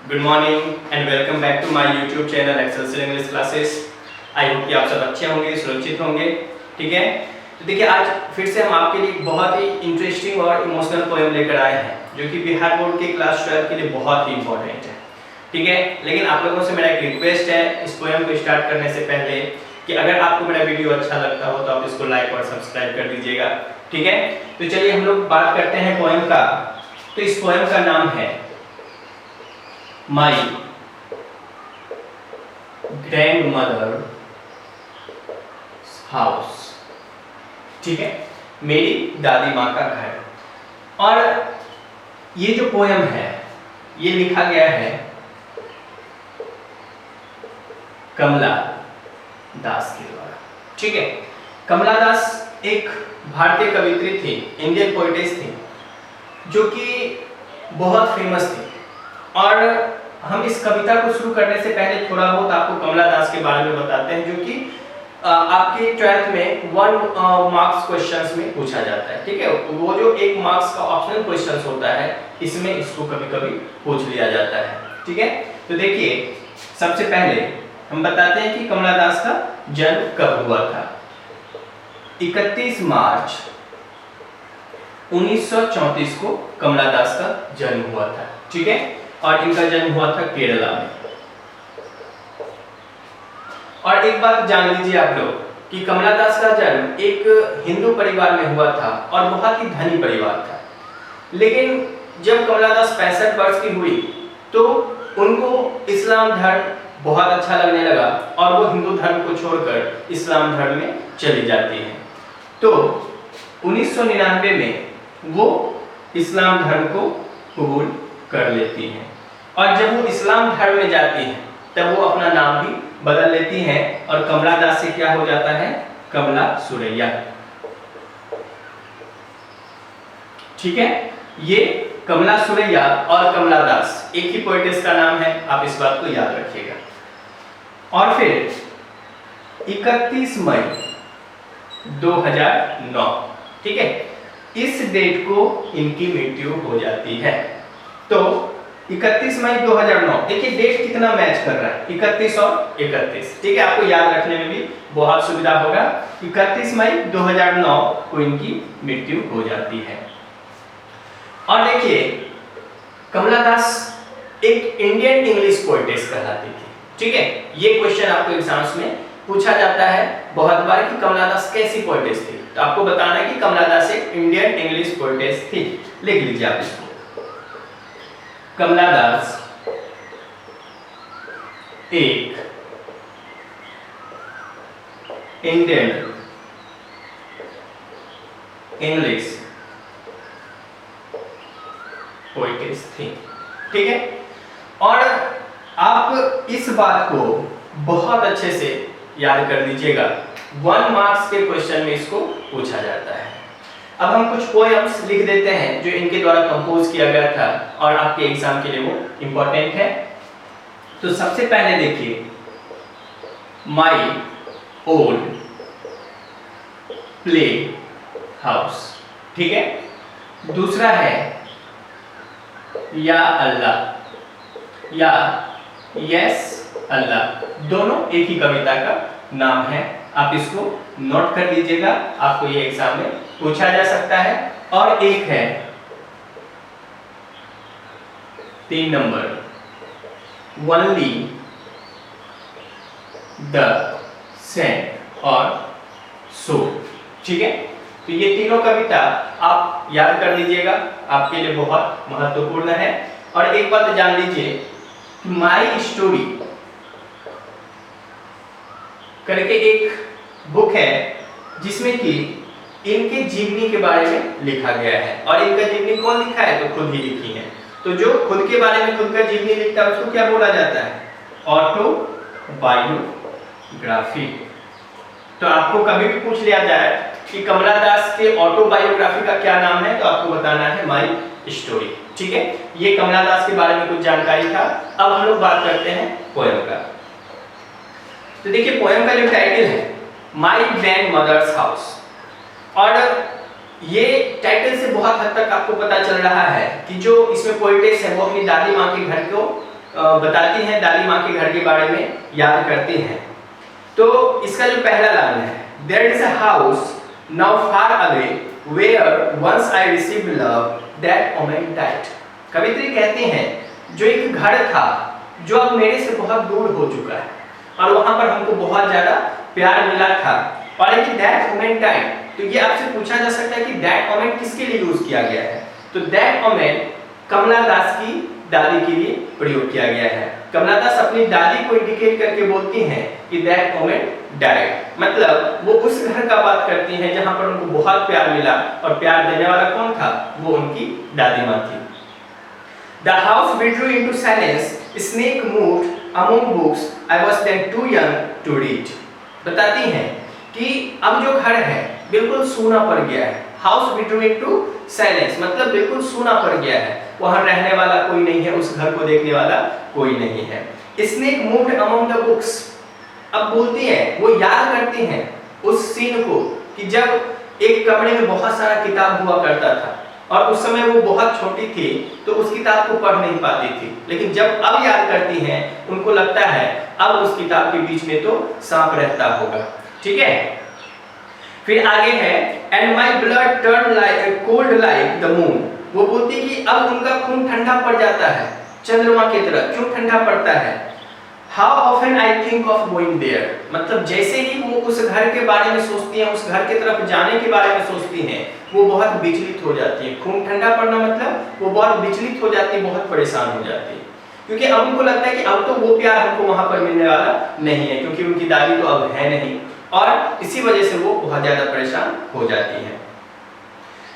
Good morning and welcome back to my YouTube channel Excel English classes. I hope कि आप सब अच्छे होंगे, सुरक्षित होंगे। ठीक है, तो देखिए आज फिर से हम आपके लिए बहुत ही इंटरेस्टिंग और इमोशनल पोएम लेकर आए हैं जो कि बिहार बोर्ड के क्लास 12 के लिए बहुत ही इंपॉर्टेंट है। ठीक है, लेकिन आप लोगों से मेरा एक रिक्वेस्ट है इस पोएम को स्टार्ट करने से पहले कि अगर आपको मेरा वीडियो अच्छा लगता हो तो आप इसको लाइक और सब्सक्राइब कर दीजिएगा। ठीक है, तो चलिए हम लोग बात करते हैं पोएम का। तो इस पोएम का नाम है माई ग्रैंडमदर हाउस। ठीक है, मेरी दादी माँ का घर। और ये जो पोएम है ये लिखा गया है कमला दास के द्वारा। ठीक है, कमला दास एक भारतीय कवियत्री थी, इंडियन पोएटेस थी जो कि बहुत फेमस थी। और हम इस कविता को शुरू करने से पहले थोड़ा बहुत आपको कमला दास के बारे में बताते हैं जो कि आपके 12th में 1 मार्क्स क्वेश्चंस में पूछा जाता है। ठीक है, वो जो 1 मार्क्स का ऑप्शनल क्वेश्चंस होता है इसमें इसको कभी-कभी पूछ लिया जाता है। ठीक है, तो देखिए सबसे पहले हम बताते हैं कि कमला दास का जन्म कब हुआ था। 31 मार्च 1934 को कमला दास का जन्म हुआ था। ठीक है, और इनका जन्म हुआ था केरला में। और एक बात जान लीजिए आप लोग कि कमला दास का जन्म एक हिंदू परिवार में हुआ था और बहुत ही धनी परिवार था। लेकिन जब कमला दास 65 वर्ष की हुई तो उनको इस्लाम धर्म बहुत अच्छा लगने लगा और वो हिंदू धर्म को छोड़कर इस्लाम धर्म में चली जाती हैं। तो 1999 में वो इस्लाम धर्म को कबूल कर लेती हैं और जब वो इस्लाम धर्म में जाती हैं तब वो अपना नाम भी बदल लेती हैं और कमला दास से क्या हो जाता है, कमला सुरैया। ठीक है, ये कमला सुरैया और कमला दास एक ही पोएटेस का नाम है, आप इस बात को याद रखिएगा। और फिर 31 मई 2009, ठीक है, इस डेट को इनकी मृत्यु हो जाती है। तो 31 मई 2009, देखिए डेट कितना मैच कर रहा है, 31 और 31। ठीक है, आपको याद रखने में भी बहुत सुविधा होगा। 31 मई 2009 को इनकी मृत्यु हो जाती है। और देखिए कमला दास एक इंडियन इंग्लिश पोएटेस कहलाती थी। ठीक है, ये क्वेश्चन आपको एग्जाम्स में पूछा जाता है बहुत बार कि कमला दास कैसी पोएटेस थी, तो आपको बताना है कि कमला दास एक इंडियन इंग्लिश पोएटेस थी। लिख लीजिए आप इसको, कमला दास एक इंडियन इंग्लिश पोएटेस थी। ठीक है, और आप इस बात को बहुत अच्छे से याद कर लीजिएगा, 1 मार्क्स के क्वेश्चन में इसको पूछा जाता है। अब हम कुछ पोएम्स लिख देते हैं जो इनके द्वारा कंपोज किया गया था और आपके एग्जाम के लिए वो इंपॉर्टेंट है। तो सबसे पहले देखिए माई ओल्ड प्ले हाउस। ठीक है, दूसरा है या अल्लाह या यस अल्लाह, दोनों एक ही कविता का नाम है, आप इसको नोट कर लीजिएगा, आपको ये एग्जाम में पूछा जा सकता है। और एक है 3 नंबर ओनली द सेंट और सो। ठीक है, तो ये तीनों कविता आप याद कर लीजिएगा, आपके लिए बहुत महत्वपूर्ण है। और एक बात जान लीजिए कि माई स्टोरी करके एक बुक है जिसमें कि इनके जीवनी के बारे में लिखा गया है। और इनका जीवनी कौन लिखा है, तो खुद ही लिखी है। तो जो खुद के बारे में खुद का जीवनी लिखता है उसको क्या बोला जाता है, ऑटोबायोग्राफी। तो आपको कभी भी पूछ लिया जाए कि कमला दास के ऑटोबायोग्राफी का क्या नाम है, तो आपको बताना है माई स्टोरी। ठीक है, ये कमला दास के बारे में कुछ जानकारी था। अब हम लोग बात करते हैं पोएम का। तो देखिए पोएम का जो टाइटल है माई ग्रैंडमदर्स हाउस, और ये टाइटल से बहुत हद तक आपको पता चल रहा है कि जो इसमें पोएटेस है वो अपनी दादी माँ के घर को बताती हैं, दादी माँ के घर के बारे में याद करती हैं। तो इसका जो पहला लाइन है, there is a house now far away where once I received love that moment died. कवित्री कहती हैं जो एक घर था जो अब मेरे से बहुत दूर हो चुका है और वहां पर हमको बहुत ज्यादा प्यार मिला था, और लेकिन दैट मोमेंट डाइड। तो ये आपसे पूछा जा सकता है कि दैट मोमेंट किसके लिए यूज किया गया है? तो दैट मोमेंट कमला दास की दादी के लिए प्रयोग किया गया है। कमला दास अपनी दादी को इंडिकेट करके बोलती हैं कि दैट मोमेंट डाइड, मतलब वो उस घर का बात करती हैं जहां पर उनको बहुत प्यार मिला, और प्यार देने वाला कौन था? वो उनकी दादी माँ थी। The house withdrew into silence. Snake moved among books. I was then too young to read. बताती हैं कि अब जो घर है बिल्कुल सूना पड़ गया है। House withdrew into silence मतलब बिल्कुल सूना पड़ गया है, वहां रहने वाला कोई नहीं है, उस घर को देखने वाला कोई नहीं है। Snake moved among the books. अब बोलती है, वो याद करती हैं उस सीन को कि जब एक कमरे में बहुत सारा किताब हुआ करता था और उस समय वो बहुत छोटी थी तो उस किताब को पढ़ नहीं पाती थी, लेकिन जब अब याद करती हैं उनको लगता है अब उस किताब के बीच में तो सांप रहता होगा। ठीक है, फिर आगे है and my blood turn like cold like the moon. वो बोलती कि अब उनका खून ठंडा पड़ जाता है चंद्रमा की तरह। क्यों ठंडा पड़ता है? How often I think of going there, मतलब जैसे ही वो उस घर के बारे में सोचती हैं, उस घर की तरफ जाने के बारे में सोचती हैं, वो बहुत विचलित हो जाती है। खून ठंडा पड़ना मतलब वो बहुत विचलित हो जाती है, बहुत परेशान हो जाती है, क्योंकि अब उनको लगता है कि अब तो वो प्यार हमको वहां पर मिलने वाला नहीं है, क्योंकि उनकी दादी तो अब है नहीं, और इसी वजह से वो बहुत ज्यादा परेशान हो जाती है।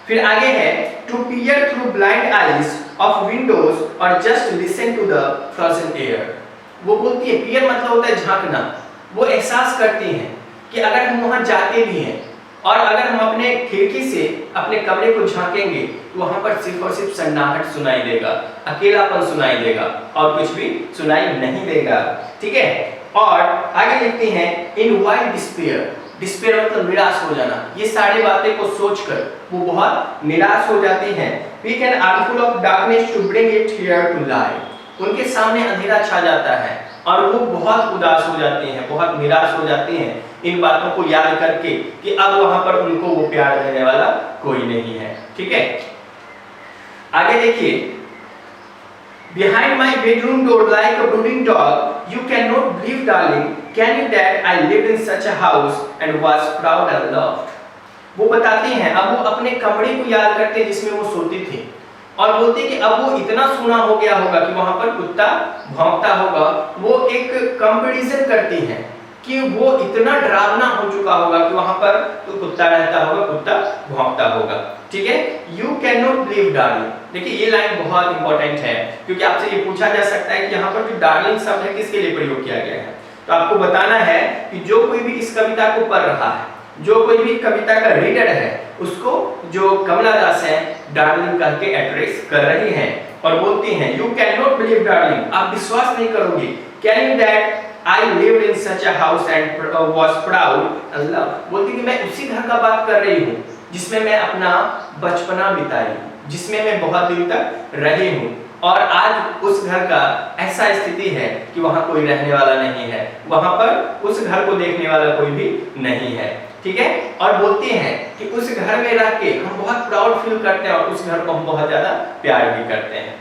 फिर आगे है to peer through blind eyes of windows और just listen to the frozen air. वो बोलती है, पियर मतलब होता है झांकना। वो एहसास करती हैं कि अगर हम वहां जाते भी हैं और अगर हम अपने खिड़की से अपने कमरे को झांकेंगे तो वहां पर सिर्फ और सिर्फ सन्नाहट सुनाई देगा, अकेलापन सुनाई देगा और कुछ भी सुनाई नहीं देगा। ठीक है, और आगे लिखती हैं इन वाइड डिस्पेयर। डिस्पेयर मतलब निराश हो जाना। ये सारी बातें को सोचकर वो बहुत निराश हो जाती हैं। We can armful of darkness to bring it here to light. उनके सामने अंधेरा छा जाता है और वो बहुत उदास हो जाती हैं, बहुत निराश हो जाती हैं इन बातों को याद करके कि अब वहां पर उनको वो प्यार देने वाला कोई नहीं है। ठीक है, आगे देखिए, behind my bedroom door like a brooding dog you can not believe darling can you that I lived in such a house and was proud and loved. वो बताती हैं अब वो अपने कमरे को याद करते हैं जिसमें वो सोती थी, और बोलती कि अब वो इतना सूना हो गया होगा कि वहां पर कुत्ता भौंकता होगा। वो एक कंपैरिजन करती हैं कि वो इतना डरावना हो चुका होगा कि वहां पर तो कुत्ता रहता होगा, कुत्ता भौंकता होगा। ठीक है, you can not believe darling. देखिए ये लाइन बहुत इंपॉर्टेंट है, क्योंकि आपसे ये पूछा जा सकता है कि यहाँ पर जो डार्लिंग शब्द है किसके लिए प्रयोग किया गया है। तो आपको बताना है कि जो कोई भी इस कविता को पढ़ रहा है, जो कोई भी कविता का रीडर है, उसको जो कमला दास है डार्लिंग कह के एड्रेस कर रही हैं और बोलती हैं you can not believe darling, आप विश्वास नहीं करोगे, can you that I lived in such a house and was proud and love. बोलती कि मैं उसी घर का बात कर रही हूँ जिसमें मैं अपना बचपना बिताई, जिसमें मैं बहुत दिन तक रही हूँ, और आज उस घर का ऐसा स्थिति है कि वहां कोई रहने वाला नहीं है, वहां पर उस घर को देखने वाला कोई भी नहीं है। ठीक है, और बोलती हैं कि उस घर में रह के हम बहुत प्राउड फील करते हैं और उस घर को हम बहुत ज्यादा प्यार भी करते हैं।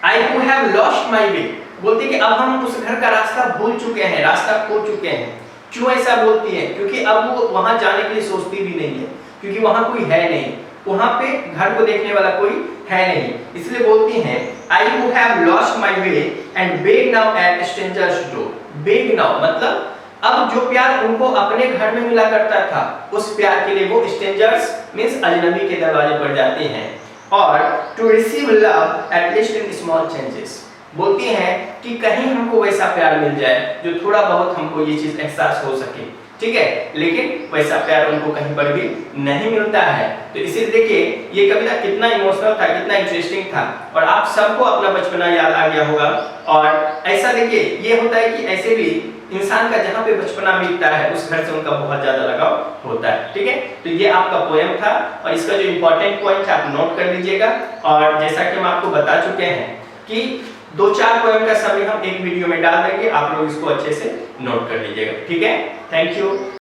आई who have lost my way, बोलती कि अब हम उस घर का रास्ता भूल चुके हैं, रास्ता खो चुके हैं। क्यों ऐसा बोलती है? क्योंकि अब वो वहां जाने के लिए सोचती भी नहीं है, क्योंकि वहां कोई है नहीं, वहां पे घर को देखने वाला कोई है नहीं, इसलिए बोलती हैं आई who have lost my way and beg now at strangers door। beg now मतलब अब जो प्यार उनको अपने घर में मिला करता था, उस प्यार के लिए वो स्ट्रेंजर्स मींस अजनबी के दरवाजे पर जाते हैं। और to receive love at least in small changes, बोलती हैं कि कहीं हमको वैसा प्यार मिल जाए जो थोड़ा बहुत हमको ये चीज एहसास हो सके। ठीक है, लेकिन वैसा प्यार उनको कहीं पर भी नहीं मिलता है। तो इसीलिए देखिए ये कविता कितना इमोशनल था, कितना इंटरेस्टिंग था, और आप सबको अपना बचपना याद आ गया होगा। और ऐसा देखिए ये होता है कि ऐसे भी इंसान का जहाँ पे बचपना बीतता है उस घर से उनका बहुत ज्यादा लगाव होता है। ठीक है, तो ये आपका पोएम था और इसका जो इम्पोर्टेंट पॉइंट है आप नोट कर लीजिएगा। और जैसा कि हम आपको बता चुके हैं कि 2-4 पोएम का समरी हम एक वीडियो में डाल देंगे, आप लोग इसको अच्छे से नोट कर लीजिएगा। ठीक है, थैंक यू।